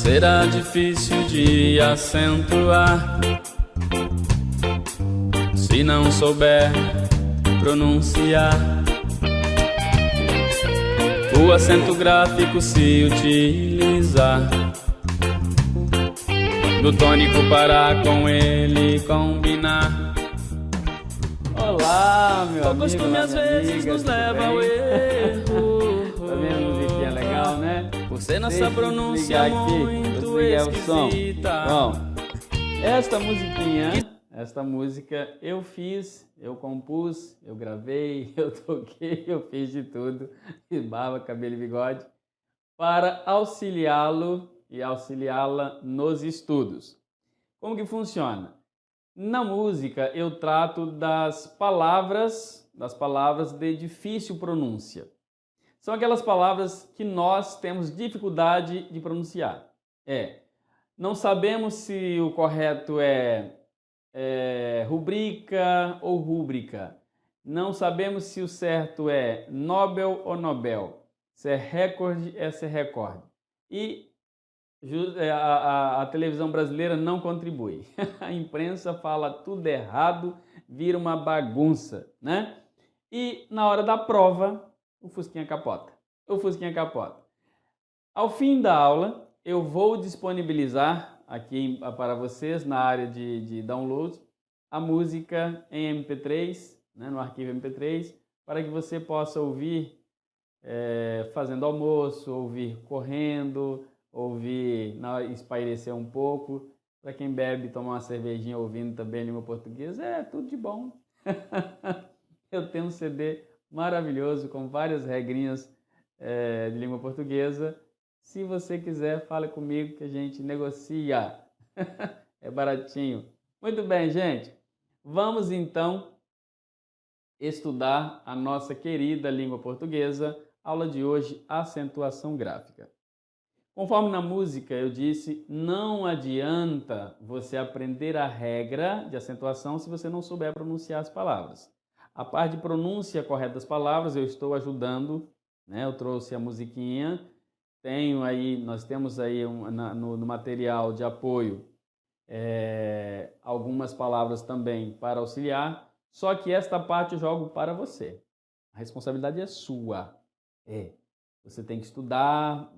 será difícil de acentuar se não souber pronunciar. O acento gráfico se utilizar do tônico para com ele combinar. Olá, meu amigo, O costume às vezes amiga, nos tudo leva ao bem? erro. Tá vendo a musiquinha legal, né? Por ser nossa Deixa eu pronúncia desligar aqui, muito desligar o som. esquisita. Bom, esta música eu fiz, eu compus, eu gravei, eu toquei, eu fiz de tudo, fiz barba, cabelo e bigode, para auxiliá-lo e auxiliá-la nos estudos. Como que funciona? Na música eu trato das palavras de difícil pronúncia. São aquelas palavras que nós temos dificuldade de pronunciar. Não sabemos se o correto é rubrica ou rúbrica. Não sabemos se o certo é Nobel ou Nobel. Se é recorde ou se é recorde. E a televisão brasileira não contribui. A imprensa fala tudo errado, vira uma bagunça, né? E na hora da prova, o Fusquinha capota. Ao fim da aula, eu vou disponibilizar aqui para vocês, na área de download, a música em MP3, né, no arquivo MP3, para que você possa ouvir fazendo almoço, ouvir correndo, ouvir, espairecer um pouco. Para quem bebe, tomar uma cervejinha ouvindo também língua portuguesa, tudo de bom. Eu tenho um CD maravilhoso com várias regrinhas de língua portuguesa. Se você quiser, fale comigo que a gente negocia. É baratinho. Muito bem, gente. Vamos então estudar a nossa querida língua portuguesa. Aula de hoje, acentuação gráfica. Conforme na música eu disse, não adianta você aprender a regra de acentuação se você não souber pronunciar as palavras. A parte de pronúncia correta das palavras eu estou ajudando, né? Eu trouxe a musiquinha. Nós temos aí no material de apoio algumas palavras também para auxiliar, só que esta parte eu jogo para você. A responsabilidade é sua. Você tem que estudar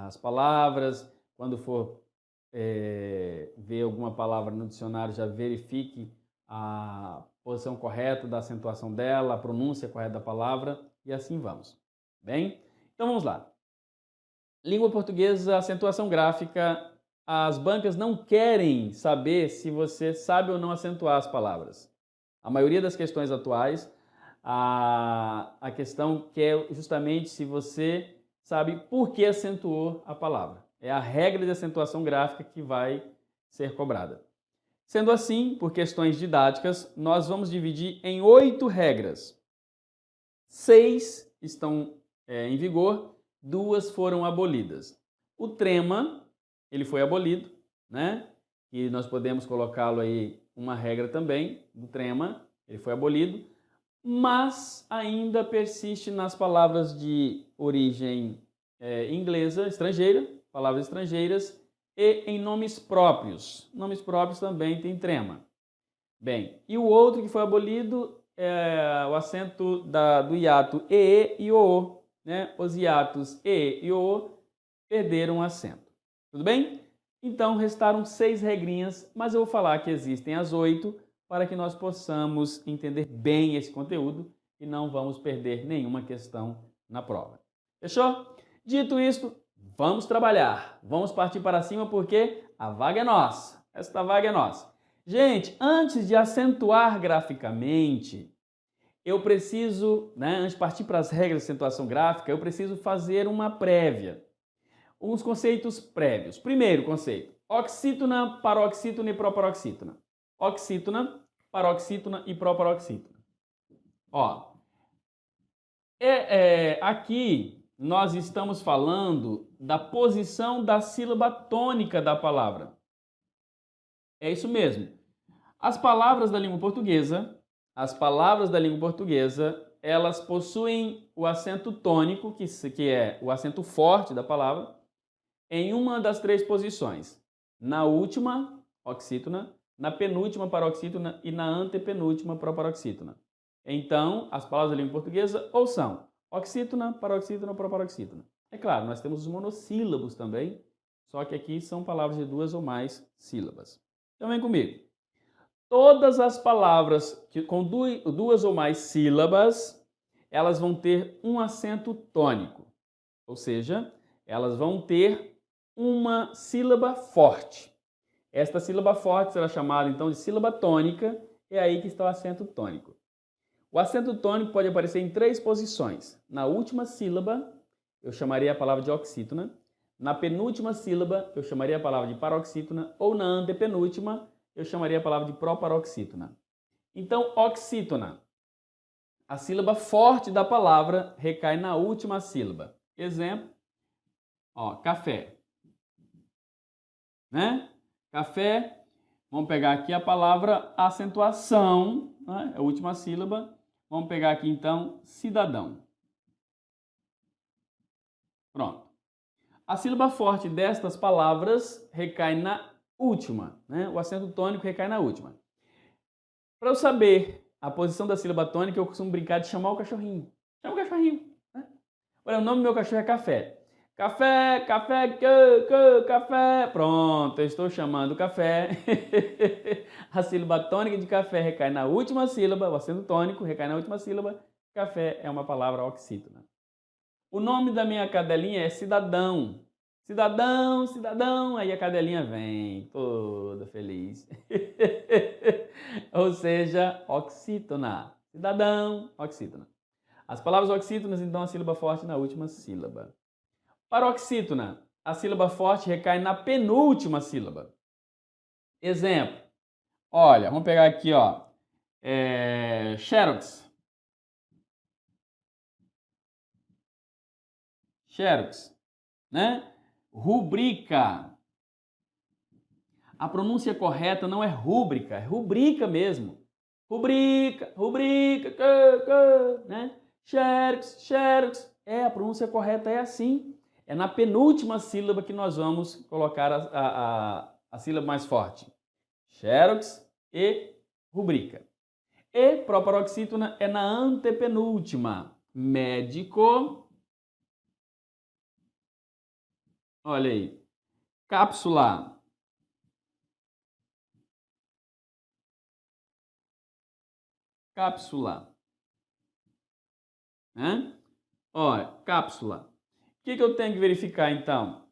as palavras, quando for ver alguma palavra no dicionário, já verifique a posição correta da acentuação dela, a pronúncia correta da palavra, e assim vamos. Bem? Então vamos lá. Língua portuguesa, acentuação gráfica. As bancas não querem saber se você sabe ou não acentuar as palavras. A maioria das questões atuais, a questão quer justamente se você sabe por que acentuou a palavra. É a regra de acentuação gráfica que vai ser cobrada. Sendo assim, por questões didáticas, nós vamos dividir em 8 regras. 6 estão em vigor, 2 foram abolidas. O trema, ele foi abolido, né? E nós podemos colocá-lo aí uma regra também do trema, ele foi abolido, mas ainda persiste nas palavras de origem inglesa, estrangeira, palavras estrangeiras, e em nomes próprios. Nomes próprios também tem trema. Bem, e o outro que foi abolido é o acento do hiato e e o, né? Os hiatos e o perderam o acento. Tudo bem? Então restaram 6 regrinhas, mas eu vou falar que existem as 8 para que nós possamos entender bem esse conteúdo e não vamos perder nenhuma questão na prova. Fechou? Dito isto, vamos trabalhar. Vamos partir para cima porque a vaga é nossa. Esta vaga é nossa. Gente, antes de acentuar graficamente, eu preciso, antes de partir para as regras de acentuação gráfica, eu preciso fazer uma prévia. Uns conceitos prévios. Primeiro conceito, oxítona, paroxítona e proparoxítona. Oxítona, paroxítona e proparoxítona. Aqui nós estamos falando da posição da sílaba tônica da palavra. É isso mesmo. As palavras da língua portuguesa, elas possuem o acento tônico, que é o acento forte da palavra, em uma das três posições. Na última, oxítona, na penúltima, paroxítona e na antepenúltima, proparoxítona. Então, as palavras da língua portuguesa ou são oxítona, paroxítona ou proparoxítona. É claro, nós temos os monossílabos também, só que aqui são palavras de duas ou mais sílabas. Então, vem comigo. Todas as palavras com duas ou mais sílabas, elas vão ter um acento tônico. Ou seja, elas vão ter uma sílaba forte. Esta sílaba forte será chamada então de sílaba tônica, é aí que está o acento tônico. O acento tônico pode aparecer em três posições. Na última sílaba, eu chamaria a palavra de oxítona. Na penúltima sílaba, eu chamaria a palavra de paroxítona. Ou na antepenúltima, eu chamaria a palavra de proparoxítona. Então, oxítona. A sílaba forte da palavra recai na última sílaba. Exemplo, café. Né? Café, vamos pegar aqui a palavra acentuação, né? A última sílaba. Vamos pegar aqui então cidadão. Pronto. A sílaba forte destas palavras recai na última, né? O acento tônico recai na última. Para eu saber a posição da sílaba tônica, eu costumo brincar de chamar o cachorrinho. Chama o cachorrinho. Né? Olha, o nome do meu cachorro é Café. Café, café, café. Pronto, eu estou chamando o café. A sílaba tônica de café recai na última sílaba, o acento tônico recai na última sílaba. Café é uma palavra oxítona. O nome da minha cadelinha é Cidadão. Cidadão, cidadão. Aí a cadelinha vem, toda feliz. Ou seja, oxítona. Cidadão, oxítona. As palavras oxítonas, então, a sílaba forte na última sílaba. Paroxítona, a sílaba forte recai na penúltima sílaba. Exemplo. Olha, vamos pegar aqui, Xerox. Xerox, né? Rubrica. A pronúncia correta não é rúbrica, é rubrica mesmo. Rubrica, né? Xerox, xerox. A pronúncia correta é assim. É na penúltima sílaba que nós vamos colocar a sílaba mais forte. Xerox e rubrica. E proparoxítona é na antepenúltima. Médico. Olha aí. Cápsula. Cápsula. Né? Olha, cápsula. O que eu tenho que verificar, então?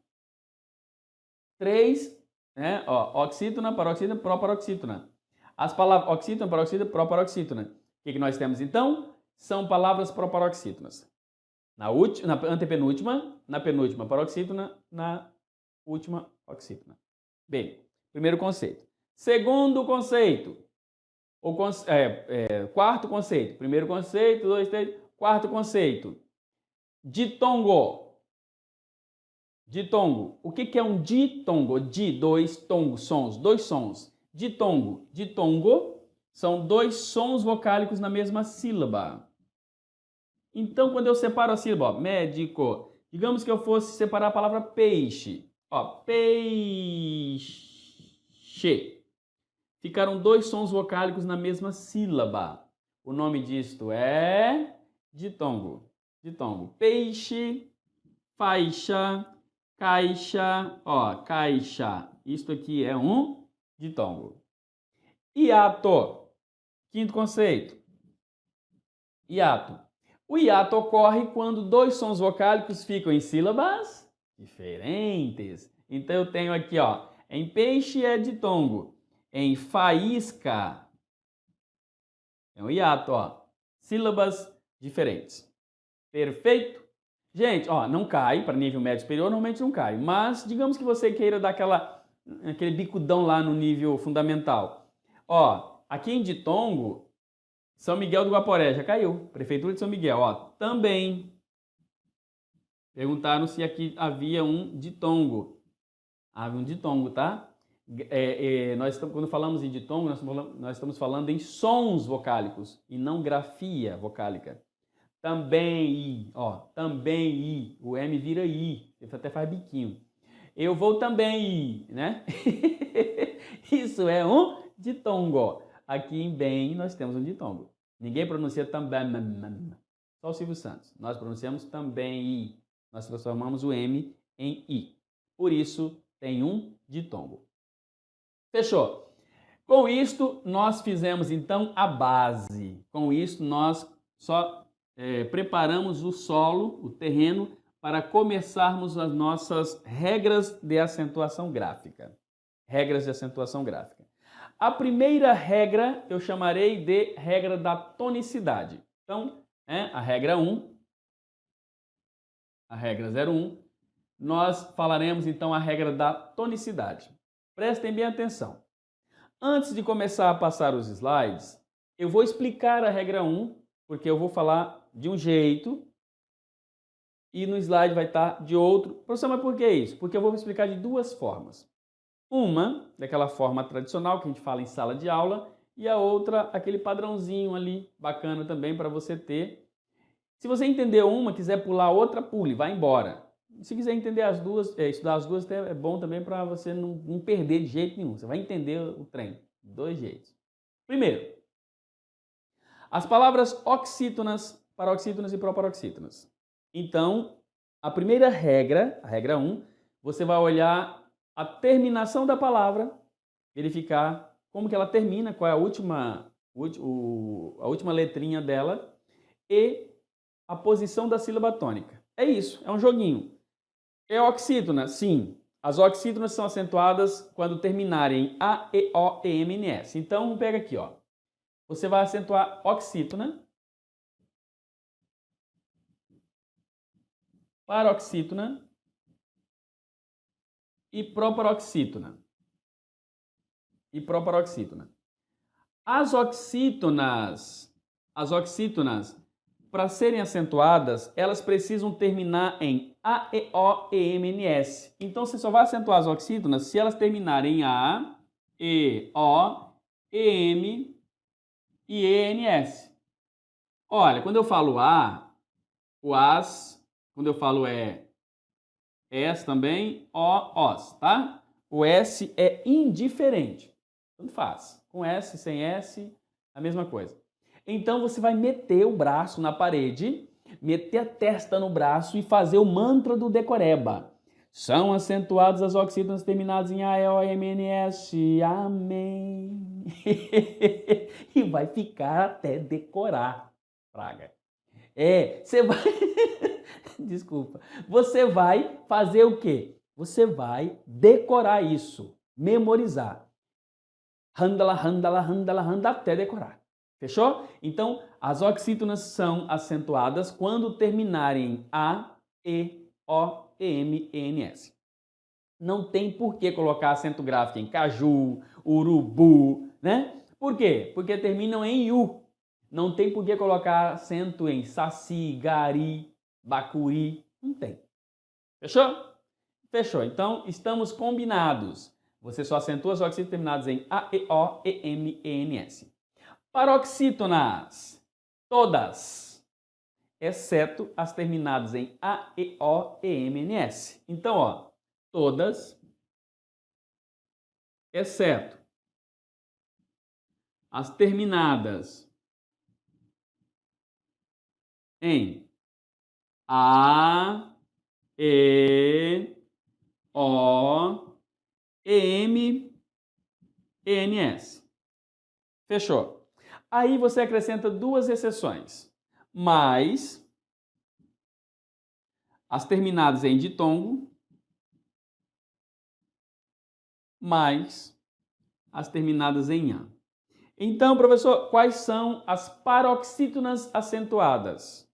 3, né? Oxítona, paroxítona, proparoxítona. As palavras oxítona, paroxítona, proparoxítona. O que nós temos, então? São palavras proparoxítonas. Na antepenúltima, na penúltima, paroxítona, na última, oxítona. Bem, primeiro conceito. Segundo conceito. Quarto conceito. Primeiro conceito, 2, 3. Quarto conceito. Ditongo. Ditongo. O que é um ditongo? Dois tongos, sons, dois sons. Ditongo. Ditongo são dois sons vocálicos na mesma sílaba. Então, quando eu separo a sílaba, médico, digamos que eu fosse separar a palavra peixe. Peixe. Ficaram dois sons vocálicos na mesma sílaba. O nome disto é ditongo. Ditongo. Peixe, faixa, caixa, caixa. Isto aqui é um ditongo. Hiato. Quinto conceito. Hiato. O hiato ocorre quando dois sons vocálicos ficam em sílabas diferentes. Então eu tenho aqui, em peixe é ditongo. Em faísca é um hiato, sílabas diferentes. Perfeito? Gente, não cai, para nível médio superior normalmente não cai, mas digamos que você queira dar aquele bicudão lá no nível fundamental. Aqui em ditongo, São Miguel do Guaporé, já caiu. Prefeitura de São Miguel, também. Perguntaram se aqui havia um ditongo. Havia um ditongo, tá? Quando falamos em ditongo, nós estamos falando em sons vocálicos e não grafia vocálica. Também I, também I. O M vira I, ele até faz biquinho. Eu vou também ir, né? Isso é um ditongo. Aqui em bem nós temos um ditongo. Ninguém pronuncia também, só o Silvio Santos. Nós pronunciamos também i. Nós transformamos o M em i. Por isso tem um ditongo. Fechou? Com isto, nós fizemos então a base. Com isso, nós só preparamos o solo, o terreno, para começarmos as nossas regras de acentuação gráfica. Regras de acentuação gráfica. A primeira regra eu chamarei de regra da tonicidade. Então, a regra 1, a regra 01, nós falaremos então a regra da tonicidade. Prestem bem atenção. Antes de começar a passar os slides, eu vou explicar a regra 1, porque eu vou falar de um jeito e no slide vai estar de outro. Professor, mas por que isso? Porque eu vou explicar de duas formas. Uma, daquela forma tradicional que a gente fala em sala de aula, e a outra, aquele padrãozinho ali, bacana também para você ter. Se você entender uma, quiser pular outra, pule, vai embora. Se quiser entender as duas, estudar as duas, é bom também para você não perder de jeito nenhum. Você vai entender o trem, de dois jeitos. Primeiro, as palavras oxítonas, paroxítonas e proparoxítonas. Então, a primeira regra, a regra 1, você vai olhar a terminação da palavra, verificar como que ela termina, qual é a última letrinha dela e a posição da sílaba tônica. É isso, é um joguinho. É oxítona? Sim. As oxítonas são acentuadas quando terminarem em A, E, O, E, M, N, S. Então, pega aqui, ó. Você vai acentuar oxítona, paroxítona e proparoxítona. As oxítonas, para serem acentuadas, elas precisam terminar em A, E, O, E, M, N, S. Então, você só vai acentuar as oxítonas se elas terminarem em A, E, O, E, M e E, N, S. Olha, quando eu falo A, o As, quando eu falo S também, Os, tá? O S é indiferente. Tanto faz. Com S, sem S, a mesma coisa. Então você vai meter o braço na parede, meter a testa no braço e fazer o mantra do decoreba. São acentuadas as oxítonas terminadas em A, E, O, M, N, S. Amém. E vai ficar até decorar, praga. Você vai... Desculpa. Você vai fazer o quê? Você vai decorar isso, memorizar. Handala, handala, handala, handala, até decorar. Fechou? Então, as oxítonas são acentuadas quando terminarem em A, E, O, E, M, E, N, S. Não tem por que colocar acento gráfico em caju, urubu, né? Por quê? Porque terminam em U. Não tem por que colocar acento em saci, gari, bacuri. Não tem. Fechou? Fechou. Então, estamos combinados. Você só acentua as oxítonas terminadas em A, E, O, E, M, E, N, S. Paroxítonas, todas, exceto as terminadas em A, E, O, E, M, N, S. Então, ó, todas, exceto as terminadas em A, E, O, E, M, E, N, S. Fechou? Aí você acrescenta duas exceções, mais as terminadas em ditongo, mais as terminadas em an. Então, professor, quais são as paroxítonas acentuadas?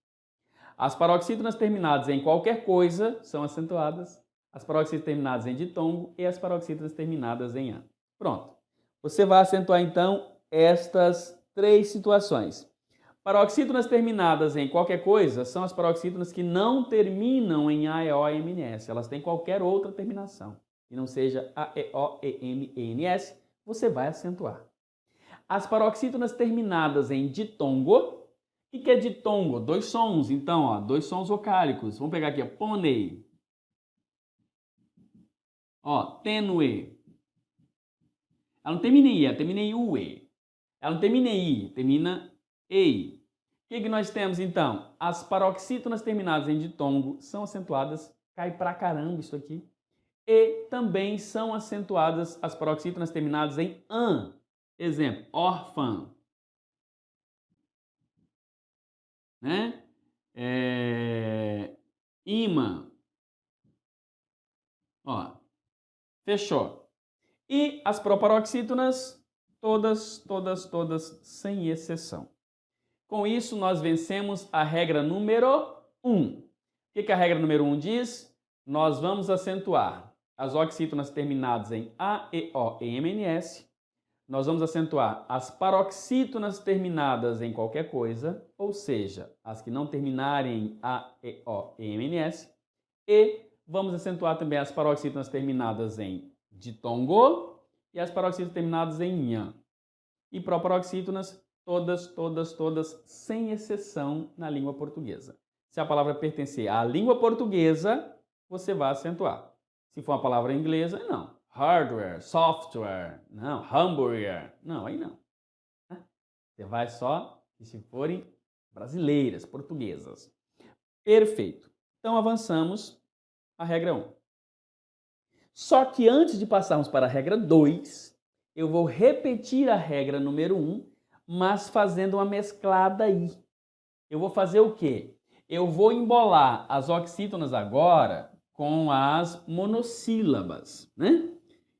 As paroxítonas terminadas em qualquer coisa são acentuadas, as paroxítonas terminadas em ditongo e as paroxítonas terminadas em an. Pronto. Você vai acentuar, então, estas três situações. Paroxítonas terminadas em qualquer coisa são as paroxítonas que não terminam em A, E, O, M, N, S. Elas têm qualquer outra terminação. Que não seja A, E, O, E, M, E, N, S, você vai acentuar. As paroxítonas terminadas em ditongo. O que é ditongo? Dois sons, então, ó, dois sons vocálicos. Vamos pegar aqui, ó, pônei. Ó, tênue. Ela não termina em I, ela termina em UE. Ela não termina em I, termina EI. O que nós temos, então? As paroxítonas terminadas em ditongo são acentuadas. Cai pra caramba isso aqui. E também são acentuadas as paroxítonas terminadas em an. Exemplo, órfã. Né? Imã. Ó, fechou. E as proparoxítonas, todas, sem exceção. Com isso, nós vencemos a regra número 1. O que a regra número 1 diz? Nós vamos acentuar as oxítonas terminadas em A, E, O, E, M, N, S. Nós vamos acentuar as paroxítonas terminadas em qualquer coisa, ou seja, as que não terminarem em A, E, O, E, M, N, S. E vamos acentuar também as paroxítonas terminadas em ditongo e as paroxítonas terminadas em nhan. E proparoxítonas, todas, sem exceção na língua portuguesa. Se a palavra pertencer à língua portuguesa, você vai acentuar. Se for uma palavra inglesa, não. Hardware, software, não. Hambúrguer, não, aí não. Você vai só se forem brasileiras, portuguesas. Perfeito. Então avançamos a regra 1. Só que antes de passarmos para a regra 2, eu vou repetir a regra número 1, mas fazendo uma mesclada aí. Eu vou fazer o quê? Eu vou embolar as oxítonas agora com as monossílabas, né?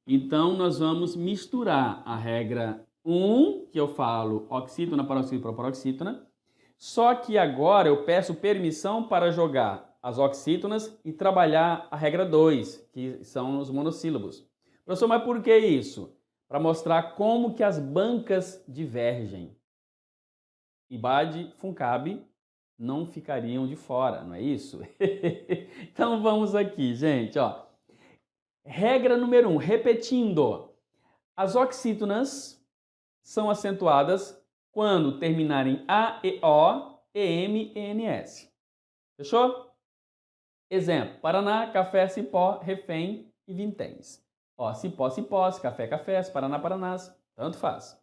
Então, nós vamos misturar a regra 1, que eu falo oxítona, paroxítona, proparoxítona, só que agora eu peço permissão para jogar as oxítonas e trabalhar a regra 2, que são os monossílabos. Professor, mas por que isso? Para mostrar como que as bancas divergem. IBAD, FUNCAB não ficariam de fora, não é isso? Então vamos aqui, gente, ó. Regra número 1, repetindo. As oxítonas são acentuadas quando terminarem A, E, O, E, M, E, N, S. Fechou? Exemplo, Paraná, café, cipó, refém e vinténs. Ó, cipó, cipós, café, cafés, Paraná, paranás, tanto faz.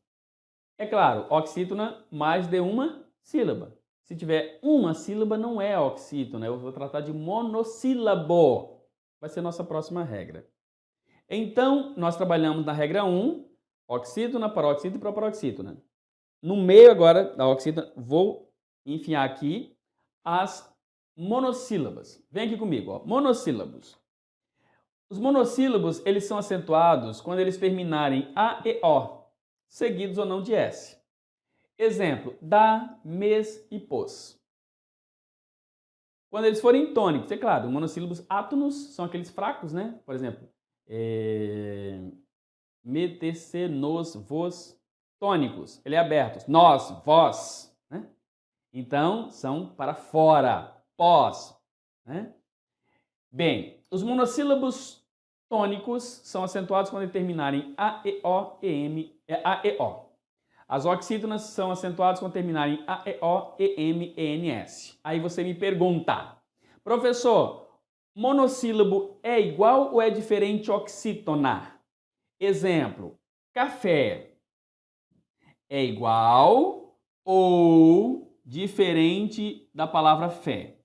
É claro, oxítona mais de uma sílaba. Se tiver uma sílaba, não é oxítona, eu vou tratar de monossílabo. Vai ser nossa próxima regra. Então, nós trabalhamos na regra 1, oxítona, paroxítona e proparoxítona. No meio agora da oxítona, vou enfiar aqui as monossílabas. Vem aqui comigo, ó. Monossílabos. Os monossílabos, eles são acentuados quando eles terminarem A e O, seguidos ou não de S. Exemplo, dá, mês e pôs. Quando eles forem tônicos, é claro, monossílabos átonos são aqueles fracos, né? Por exemplo, me, te, se, nos, vos, tônicos, ele é aberto, nós, vós, né? Então, são para fora, pós, né? Bem, os monossílabos tônicos são acentuados quando terminarem A, E, O, E, M, A, E, O. As oxítonas são acentuadas quando terminarem A, E, O, E, M, E, N, S. Aí você me pergunta, professor, monossílabo é igual ou é diferente oxítona? Exemplo, café é igual ou diferente da palavra fé?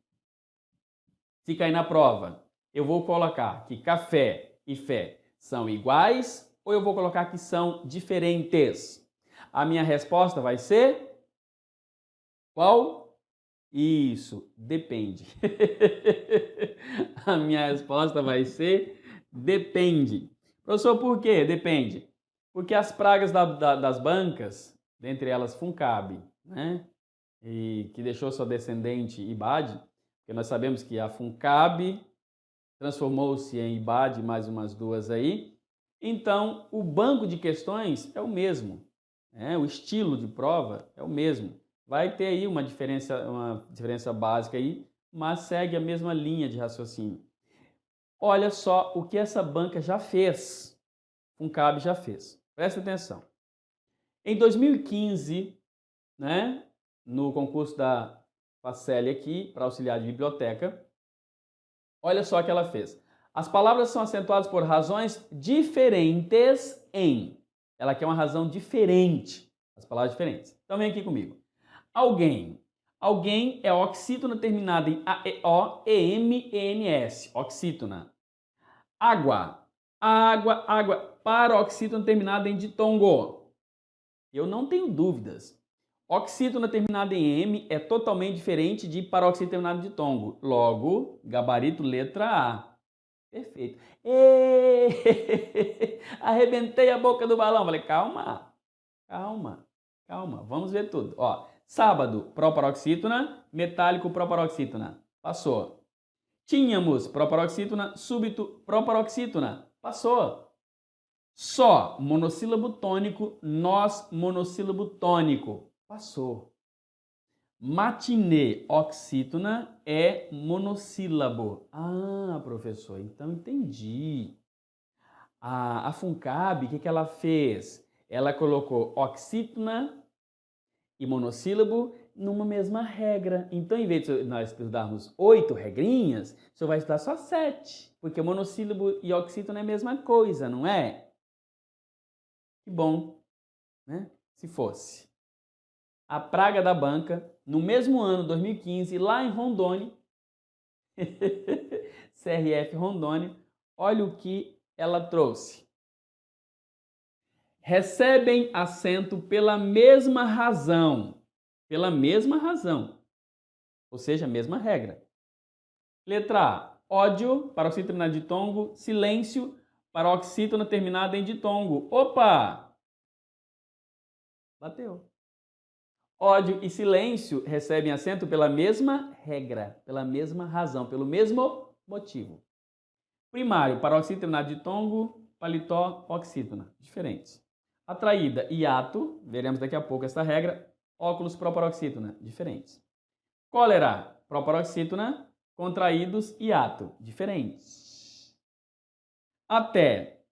Se cair na prova, eu vou colocar que café e fé são iguais ou eu vou colocar que são diferentes? A minha resposta vai ser qual? Isso, depende. A minha resposta vai ser depende. Professor, por quê? Depende. Porque as pragas das bancas, dentre elas FUNCAB, né? E que deixou sua descendente IBAD, porque nós sabemos que a FUNCAB transformou-se em IBAD, mais umas duas aí. Então, o banco de questões é o mesmo, né? O estilo de prova é o mesmo. Vai ter aí uma diferença básica aí, mas segue a mesma linha de raciocínio. Olha só o que essa banca já fez. FUNCAB já fez. Presta atenção. Em 2015, né, no concurso da Faceli aqui, para auxiliar de biblioteca, olha só o que ela fez. As palavras são acentuadas por razões diferentes em. Ela quer uma razão diferente. As palavras diferentes. Então vem aqui comigo. Alguém. Alguém é oxítona terminada em AEO, EM-ENS. Oxítona. Água. Água, água. Paroxítona terminada em ditongo. Eu não tenho dúvidas. Oxítona terminada em M é totalmente diferente de paroxítona terminada em ditongo. Logo, gabarito letra A. Perfeito. Arrebentei a boca do balão. Falei, calma, calma, calma. Vamos ver tudo. Ó, sábado, proparoxítona, metálico, proparoxítona. Passou. Tínhamos proparoxítona, súbito, proparoxítona. Passou. Só, monossílabo tônico, nós, monossílabo tônico. Passou. Matinê, oxítona, é monossílabo. Ah, professor, então entendi. A FUNCAB, o que ela fez? Ela colocou oxítona e monossílabo numa mesma regra. Então, em vez de nós estudarmos 8 regrinhas, o senhor vai estudar só 7. Porque monossílabo e oxítona é a mesma coisa, não é? Que bom, né? Se fosse. A praga da banca, no mesmo ano, 2015, lá em Rondônia, CRF Rondônia, olha o que ela trouxe. Recebem assento pela mesma razão. Pela mesma razão. Ou seja, a mesma regra. Letra A. Ódio, paroxítona terminada em ditongo. Silêncio, paroxítona terminada em ditongo. Opa! Bateu. Ódio e silêncio recebem assento pela mesma regra, pela mesma razão, pelo mesmo motivo. Primário, paroxítona terminada de ditongo, paletó, oxítona. Diferentes. Atraída, hiato, veremos daqui a pouco essa regra. Óculos, proparoxítona. Diferentes. Cólera, proparoxítona, contraídos, hiato. Diferentes. Até,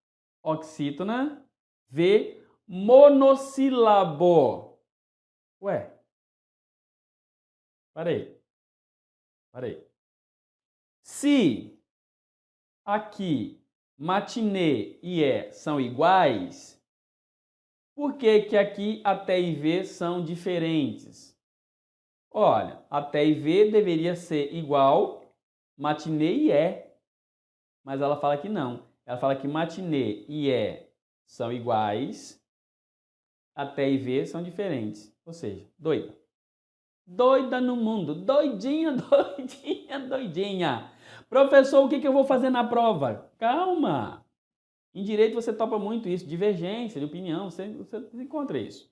oxítona, V, monossílabo. Ué, parei. Se aqui matinê e é são iguais, por que que aqui até e V são diferentes? Olha, até e V deveria ser igual matinê e é, mas ela fala que não. Ela fala que matinê e é são iguais, até e V são diferentes. Ou seja, doida. Doida no mundo. Doidinha, doidinha, doidinha. Professor, o que eu vou fazer na prova? Calma. Em direito você topa muito isso. Divergência de opinião. Você encontra isso.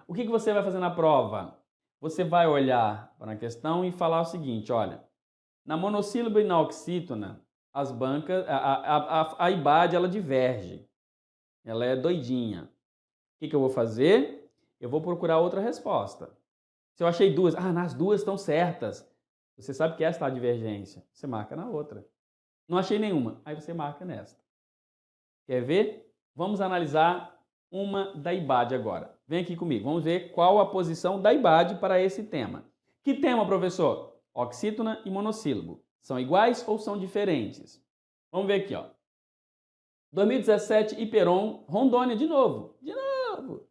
O que você vai fazer na prova? Você vai olhar para a questão e falar o seguinte, olha. Na monossílabo e na oxítona, as bancas, a IBAD, ela diverge. Ela é doidinha. O que eu vou fazer? Eu vou procurar outra resposta. Se eu achei duas, nas duas estão certas. Você sabe que esta é a divergência. Você marca na outra. Não achei nenhuma. Aí você marca nesta. Quer ver? Vamos analisar uma da IBAD agora. Vem aqui comigo. Vamos ver qual a posição da IBAD para esse tema. Que tema, professor? Oxítona e monossílabo. São iguais ou são diferentes? Vamos ver aqui, ó. 2017, Iperon, Rondônia, de novo. De novo.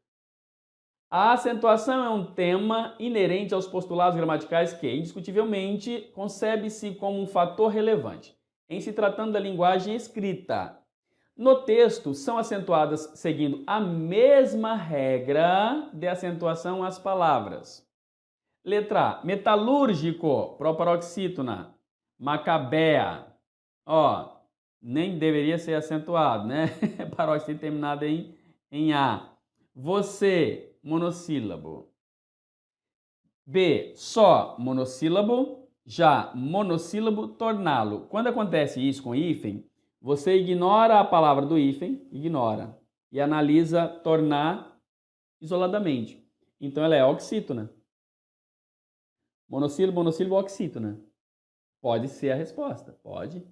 A acentuação é um tema inerente aos postulados gramaticais que, indiscutivelmente, concebe-se como um fator relevante, em se tratando da linguagem escrita. No texto, são acentuadas seguindo a mesma regra de acentuação às palavras. Letra A. Metalúrgico, proparoxítona. Macabea. Ó, nem deveria ser acentuado, né? Paroxítona terminada em A. Você, monossílabo. B, só monossílabo. Já monossílabo, torná-lo. Quando acontece isso com hífen, você ignora a palavra do hífen, ignora, e analisa tornar isoladamente. Então ela é oxítona. Monossílabo, monossílabo, oxítona. Pode ser a resposta. Pode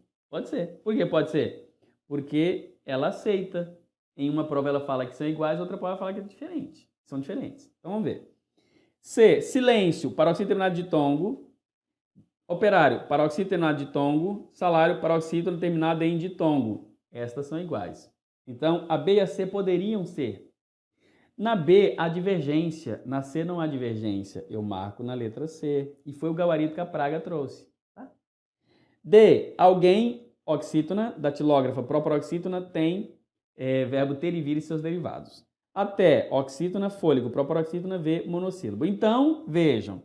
ser. Por que pode ser? Porque ela aceita. Em uma prova ela fala que são iguais, outra prova ela fala que é diferente. São diferentes. Então vamos ver. C, silêncio, paroxítona terminada de ditongo. Operário, paroxítono terminado de tongo. Salário, paroxítono terminado em ditongo. Estas são iguais. Então, a B e a C poderiam ser. Na B, há divergência. Na C não há divergência. Eu marco na letra C. E foi o gabarito que a Praga trouxe. Tá? D, alguém, oxítona, datilógrafa proparoxítona, tem verbo ter e vir e seus derivados. Até, oxítona, fôlego, proparoxítona, V, monossílabo. Então, vejam,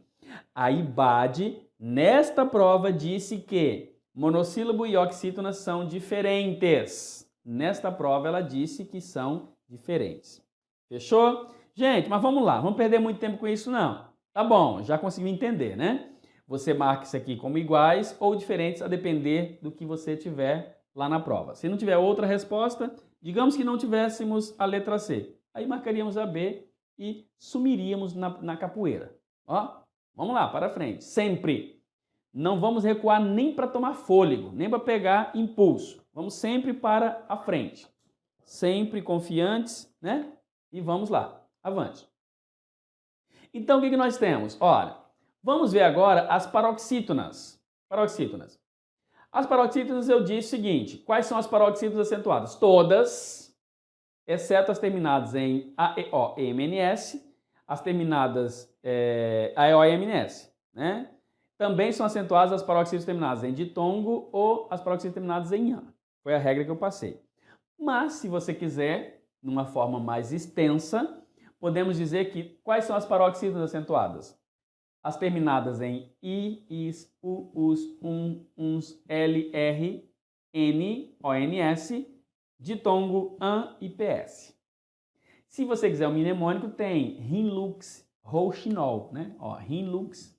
a IBAD, nesta prova, disse que monossílabo e oxítona são diferentes. Nesta prova, ela disse que são diferentes. Fechou? Gente, mas vamos lá, vamos perder muito tempo com isso não. Tá bom, já conseguiu entender, né? Você marca isso aqui como iguais ou diferentes a depender do que você tiver lá na prova. Se não tiver outra resposta, digamos que não tivéssemos a letra C. Aí marcaríamos a B e sumiríamos na capoeira. Ó, vamos lá, para frente. Sempre. Não vamos recuar nem para tomar fôlego, nem para pegar impulso. Vamos sempre para a frente. Sempre confiantes, né? E vamos lá, avante. Então, o que nós temos? Olha, vamos ver agora as paroxítonas. Paroxítonas. As paroxítonas eu disse o seguinte, quais são as paroxítonas acentuadas? Todas, exceto as terminadas em AEO e MNS, as terminadas AEO e MNS, né? Também são acentuadas as paroxítonas terminadas em ditongo ou as paroxítonas terminadas em an. Foi a regra que eu passei. Mas, se você quiser, numa forma mais extensa, podemos dizer que quais são as paroxítonas acentuadas? As terminadas em I, IS, U, US, UNS, L, R, N, ONS, ditongo, AN e PS. Se você quiser o mnemônico, tem Rinlux, Rouxinol, né? Ó, Rinlux,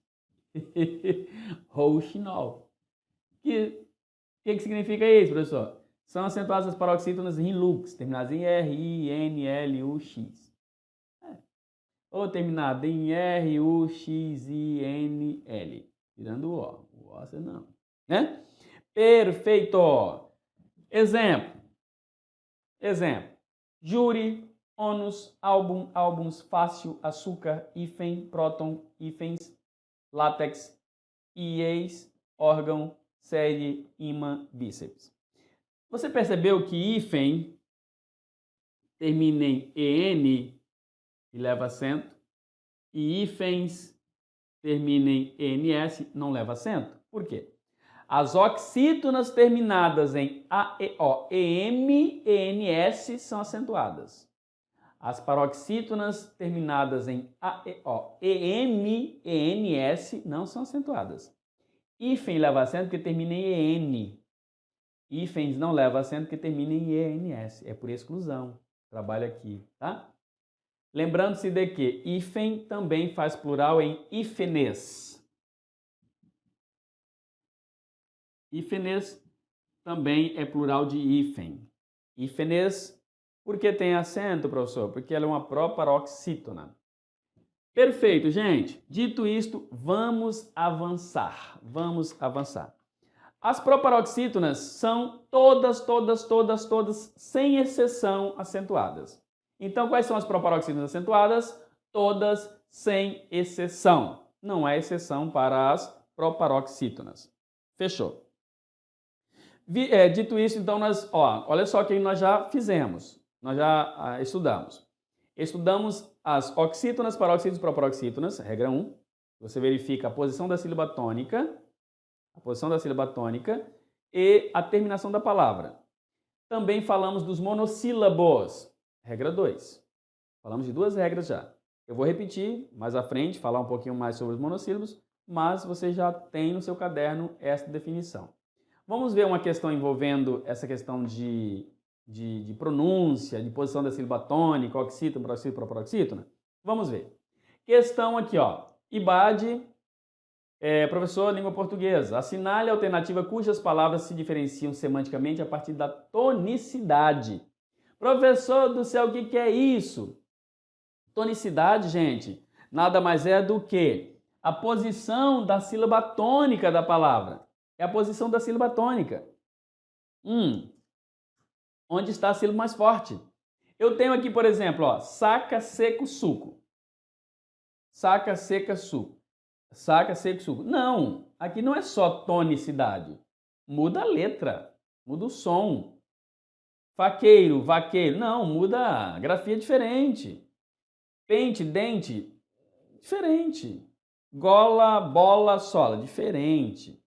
Rouxinol. Que significa isso, professor? São acentuadas as paroxítonas Rinlux, terminadas em R, I, N, L, U, X. Ou terminada em R, U, X, I, N, L. Tirando o O. O O você não. Né? Perfeito! Exemplo. Júri, ônus, álbum, álbuns, fácil, açúcar, hífen, próton, hífens, látex, IEs, órgão, série, ímã, bíceps. Você percebeu que hífen termina em EN e leva acento, e hífens termina em ENS, não leva acento? Por quê? As oxítonas terminadas em AEO, EM, ENS são acentuadas. As paroxítonas terminadas em AEO, EM, ENS não são acentuadas. Hífen leva acento porque termina em EN. Hífens não leva acento porque termina em ENS. É por exclusão. Trabalho aqui, tá? Lembrando-se de que hífen também faz plural em hífenes. Hífenes também é plural de hífen. Hífenes, por que tem acento, professor? Porque ela é uma proparoxítona. Perfeito, gente. Dito isto, vamos avançar. Vamos avançar. As proparoxítonas são todas, sem exceção, acentuadas. Então, quais são as proparoxítonas acentuadas? Todas sem exceção. Não há exceção para as proparoxítonas. Fechou. Dito isso, então, olha só o que nós já fizemos. Nós já estudamos. Estudamos as oxítonas, paroxítonas e proparoxítonas, regra 1. Você verifica a posição da sílaba tônica, e a terminação da palavra. Também falamos dos monossílabos, regra 2. Falamos de duas regras já. Eu vou repetir mais à frente, falar um pouquinho mais sobre os monossílabos, mas você já tem no seu caderno esta definição. Vamos ver uma questão envolvendo essa questão de pronúncia, de posição da sílaba tônica, oxítona, paroxítona, proparoxítona? Vamos ver. Questão aqui, ó. IBAD, professor, língua portuguesa. Assinale a alternativa cujas palavras se diferenciam semanticamente a partir da tonicidade. Professor do céu, o que é isso? Tonicidade, gente, nada mais é do que a posição da sílaba tônica da palavra. É a posição da sílaba tônica. Onde está a sílaba mais forte? Eu tenho aqui, por exemplo, ó, saca, seco, suco. Saca, seca, suco. saca, seco, suco. Não, aqui não é só tonicidade. Muda a letra, muda o som. Faqueiro, vaqueiro. Não, muda a grafia diferente. Pente, dente, diferente. Gola, bola, sola, diferente.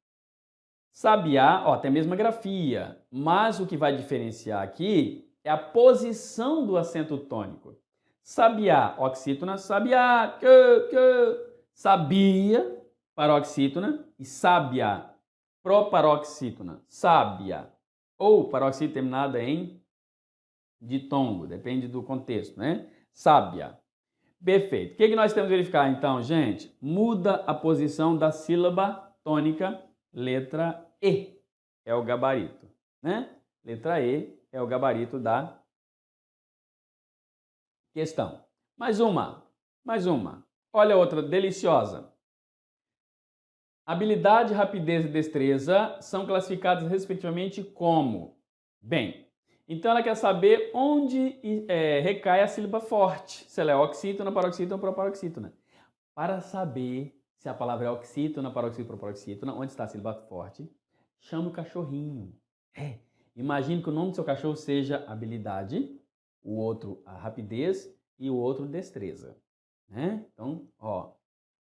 Sabiá, ó, tem a mesma grafia, mas o que vai diferenciar aqui é a posição do acento tônico. Sabiá, oxítona, sabiá, sabia, paroxítona, e sábia, proparoxítona, sábia, ou paroxítona terminada em ditongo, depende do contexto, né? Sábia. Perfeito. O que nós temos que verificar então, gente? Muda a posição da sílaba tônica, letra E, é o gabarito, né? Letra E é o gabarito da questão. Mais uma. Olha outra deliciosa. Habilidade, rapidez e destreza são classificadas respectivamente como? Bem, então ela quer saber onde recai a sílaba forte, se ela é oxítona, paroxítona ou proparoxítona. Para saber se a palavra é oxítona, paroxítona ou proparoxítona, onde está a sílaba forte, chama o cachorrinho. Imagine que o nome do seu cachorro seja habilidade, o outro a rapidez e o outro destreza. Né? Então, ó,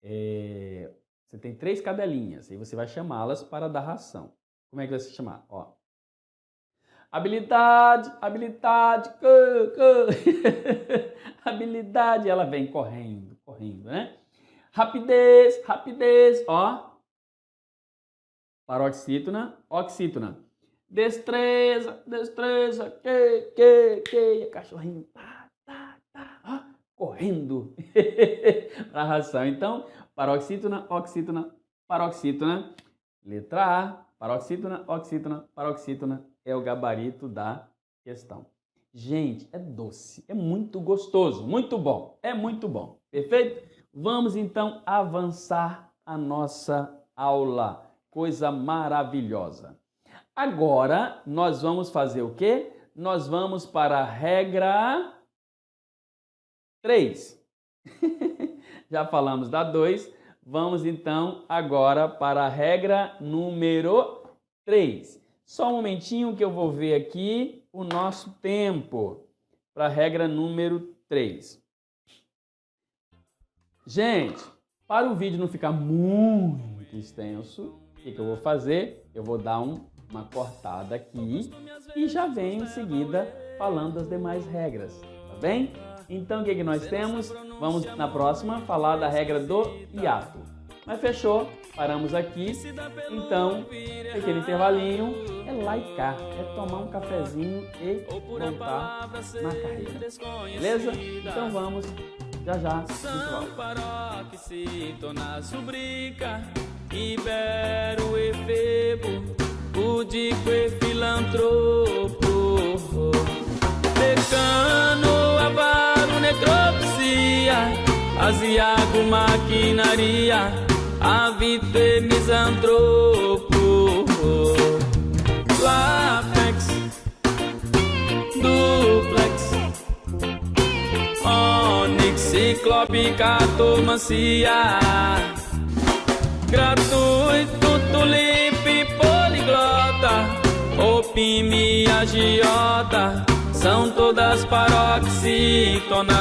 você tem 3 cadelinhas e você vai chamá-las para dar ração. Como é que vai se chamar? Ó, habilidade, habilidade, ela vem correndo, né? Rapidez, ó, paroxítona, oxítona. Destreza, cachorrinho, ó, correndo para a ração. Então, paroxítona, oxítona, paroxítona, letra A, paroxítona, oxítona, paroxítona é o gabarito da questão. Gente, é doce, é muito gostoso, muito bom, é muito bom, perfeito? Vamos então avançar a nossa aula, coisa maravilhosa. Agora, nós vamos fazer o quê? Nós vamos para a regra 3. Já falamos da 2, vamos então agora para a regra número 3. Só um momentinho que eu vou ver aqui o nosso tempo para a regra número 3. Gente, para o vídeo não ficar muito extenso, o que eu vou fazer? Eu vou dar uma cortada aqui e já venho em seguida falando das demais regras, tá bem? Então o que nós temos? Vamos na próxima falar da regra do hiato. Mas fechou, paramos aqui, então aquele intervalinho é lá e cá, é tomar um cafezinho e voltar na carreira, beleza? Então vamos, já, Ibero e Febo, Pudico e Filantropo, Decano, Avaro, Necropsia, Asiago, Maquinaria, Avite, Misantropo, Lapex, Duplex, Onix, Ciclope, Cartomancia, gratuito, tulipe, poliglota, opime, agiota, são todas paroxítonas.